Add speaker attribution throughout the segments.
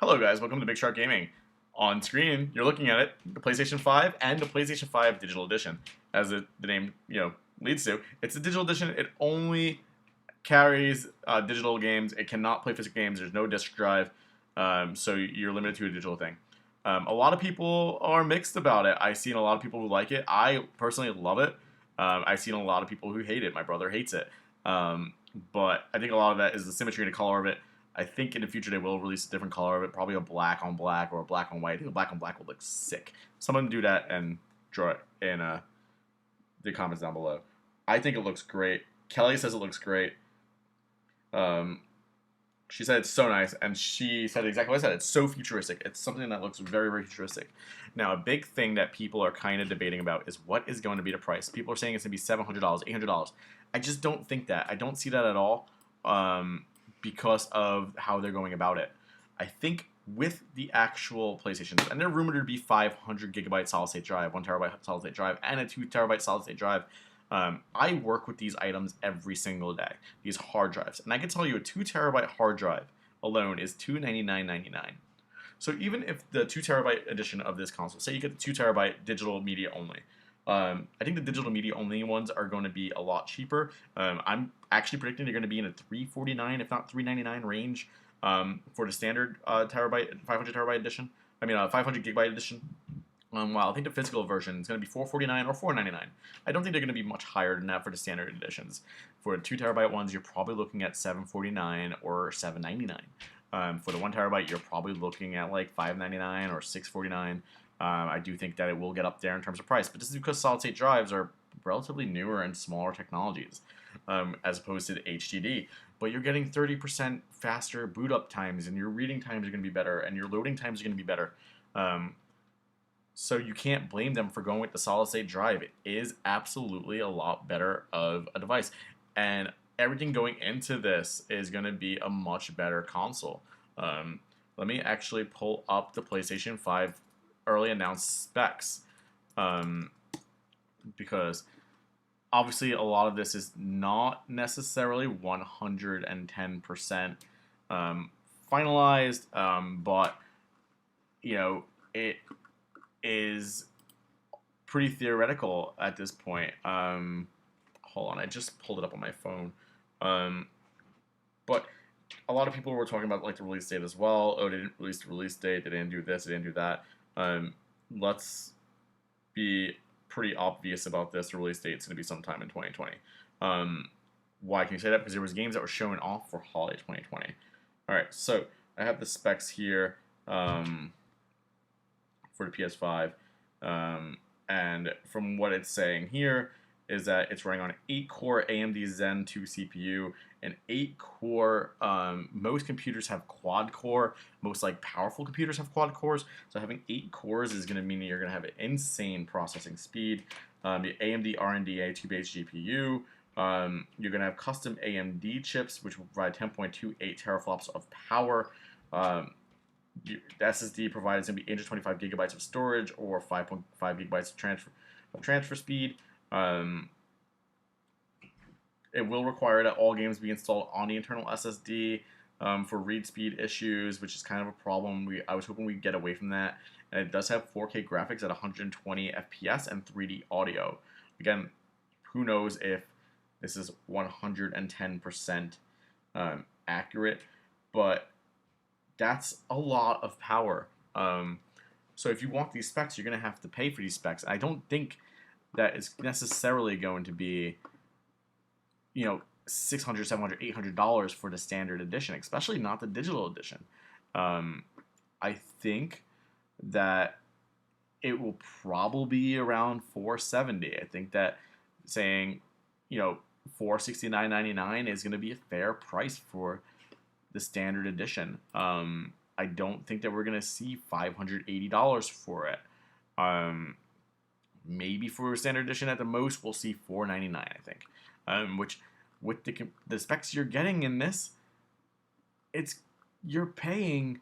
Speaker 1: Hello guys, welcome to Big Shark Gaming. On screen, you're looking at it, the PlayStation 5 and the PlayStation 5 Digital Edition. As the name, leads to, it's a digital edition. It only carries digital games. It cannot play physical games. There's no disc drive, so you're limited to a digital thing. A lot of people are mixed about it. I've seen a lot of people who like it. I personally love it. I've seen a lot of people who hate it. My brother hates it. But I think a lot of that is the symmetry and the color of it. I think in the future they will release a different color of it, probably a black on black or a black on white. I think a black on black will look sick. Someone do that and draw it in the comments down below. I think it looks great. Kelly says it looks great. She said it's so nice, and she said exactly what I said. It's so futuristic. It's something that looks very, very futuristic. Now, a big thing that people are kind of debating about is what is going to be the price. People are saying it's going to be $700, $800. I just don't think that. I don't see that at all. Because of how they're going about it. I think with the actual PlayStations, and they're rumored to be 500 gigabyte solid state drive, 1 terabyte solid state drive, and a 2 terabyte solid state drive. I work with these items every single day, these hard drives, and I can tell you a 2 terabyte hard drive alone is $299.99. So even if the 2 terabyte edition of this console, say you get the 2 terabyte digital media only, I think the digital media only ones are going to be a lot cheaper. I'm actually predicting they're going to be in a $349, if not $399 range for the standard terabyte, 500 terabyte edition. 500 gigabyte edition. While I think the physical version is going to be $449 or $499. I don't think they're going to be much higher than that for the standard editions. For the 2 terabyte ones, you're probably looking at $749 or $799. For the 1 terabyte, you're probably looking at like $599 or $649. I do think that it will get up there in terms of price, but this is because solid-state drives are relatively newer and smaller technologies as opposed to the HDD. But you're getting 30% faster boot up times, and your reading times are going to be better, and your loading times are going to be better. So you can't blame them for going with the solid-state drive. It is absolutely a lot better of a device, and everything going into this is going to be a much better console. Let me actually pull up the PlayStation 5 early announced specs, because obviously a lot of this is not necessarily 110% finalized, but it is pretty theoretical at this point. Hold on, I just pulled it up on my phone, but a lot of people were talking about like the release date as well. Oh, they didn't release the release date, they didn't do this, they didn't do that. Let's be pretty obvious about this. The release date is going to be sometime in 2020. Why can you say that? Because there was games that were showing off for holiday 2020. Alright, so I have the specs here for the PS5. And from what it's saying here is that it's running on an 8-core AMD Zen 2 CPU, an 8-core, most computers have quad-core, most powerful computers have quad-cores, so having 8 cores is going to mean that you're going to have an insane processing speed. The AMD RNDA 2-base GPU, you're going to have custom AMD chips, which will provide 10.28 teraflops of power. The SSD provided is going to be 825 gigabytes of storage or 5.5 gigabytes of transfer speed. It will require that all games be installed on the internal SSD for read speed issues, which is kind of a problem. I was hoping we'd get away from that. And it does have 4K graphics at 120 FPS and 3D audio. Again, who knows if this is 110% accurate, but that's a lot of power. So if you want these specs, you're going to have to pay for these specs. I don't think that it's necessarily going to be, $600, $700, $800 for the standard edition, especially not the digital edition. I think that it will probably be around $470. I think that saying, $469.99 is going to be a fair price for the standard edition. I don't think that we're going to see $580 for it. Maybe for a standard edition at the most, we'll see $499, I think. Which, with the specs you're getting in this, you're paying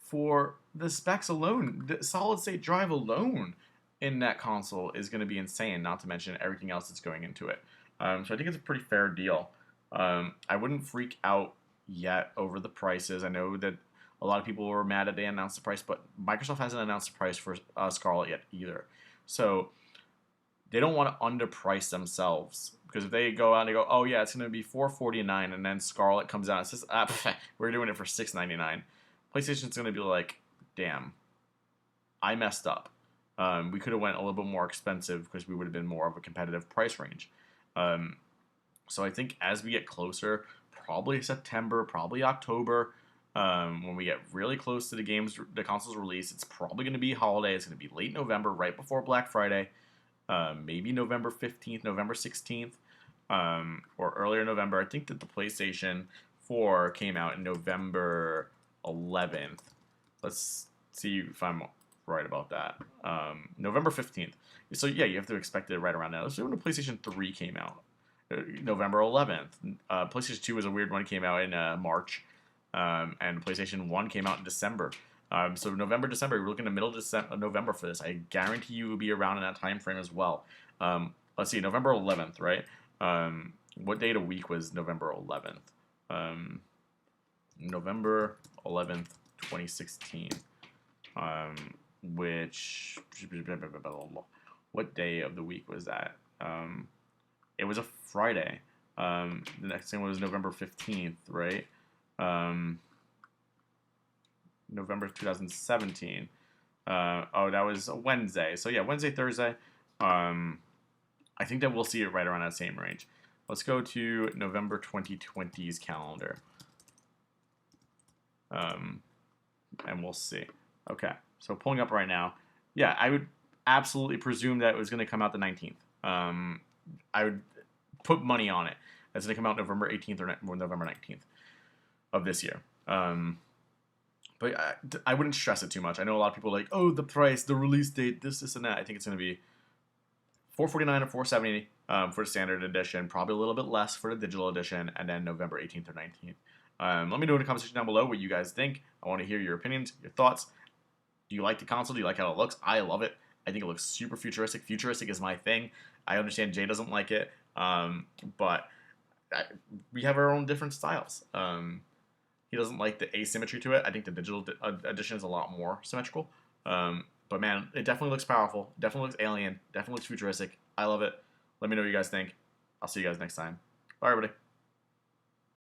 Speaker 1: for the specs alone. The solid state drive alone in that console is going to be insane, not to mention everything else that's going into it. So I think it's a pretty fair deal. I wouldn't freak out yet over the prices. I know that A lot of people were mad that they announced the price, but Microsoft hasn't announced the price for Scarlet yet either. So they don't want to underprice themselves, because if they go out and they go, oh yeah, it's going to be $449, and then Scarlet comes out and says, we're doing it for $699, PlayStation's going to be like, damn, I messed up. We could have went a little bit more expensive because we would have been more of a competitive price range. So I think as we get closer, probably September, probably October, when we get really close to the console's release, it's probably going to be holiday. It's going to be late November, right before Black Friday. Maybe November 15th, November 16th, or earlier November. I think that the PlayStation 4 came out in November 11th. Let's see if I'm right about that. November 15th. So yeah, you have to expect it right around now. Let's see when the PlayStation 3 came out. November 11th. PlayStation 2 was a weird one. It came out in March. And PlayStation 1 came out in December. So November, December, we're looking at the middle of November for this. I guarantee you will be around in that time frame as well. Let's see, November 11th, right? What day of the week was November 11th? November 11th, 2016. Which, what day of the week was that? It was a Friday. The next thing was November 15th, right? November 2017. Oh, that was a Wednesday. So yeah, Wednesday, Thursday. I think that we'll see it right around that same range. Let's go to November 2020's calendar. And we'll see. Okay, so pulling up right now. Yeah, I would absolutely presume that it was going to come out the 19th. I would put money on it. It's going to come out November 18th or November 19th of this year. But I wouldn't stress it too much. I know a lot of people are like, oh, the price, the release date, this, and that. I think it's going to be $449 or $470 for the standard edition, probably a little bit less for the digital edition, and then November 18th or 19th. Let me know in the comment section down below what you guys think. I want to hear your opinions, your thoughts. Do you like the console? Do you like how it looks? I love it. I think it looks super futuristic. Futuristic is my thing. I understand Jay doesn't like it, but we have our own different styles. He doesn't like the asymmetry to it. I think the digital edition is a lot more symmetrical. But man, it definitely looks powerful. Definitely looks alien. Definitely looks futuristic. I love it. Let me know what you guys think. I'll see you guys next time. Bye, everybody.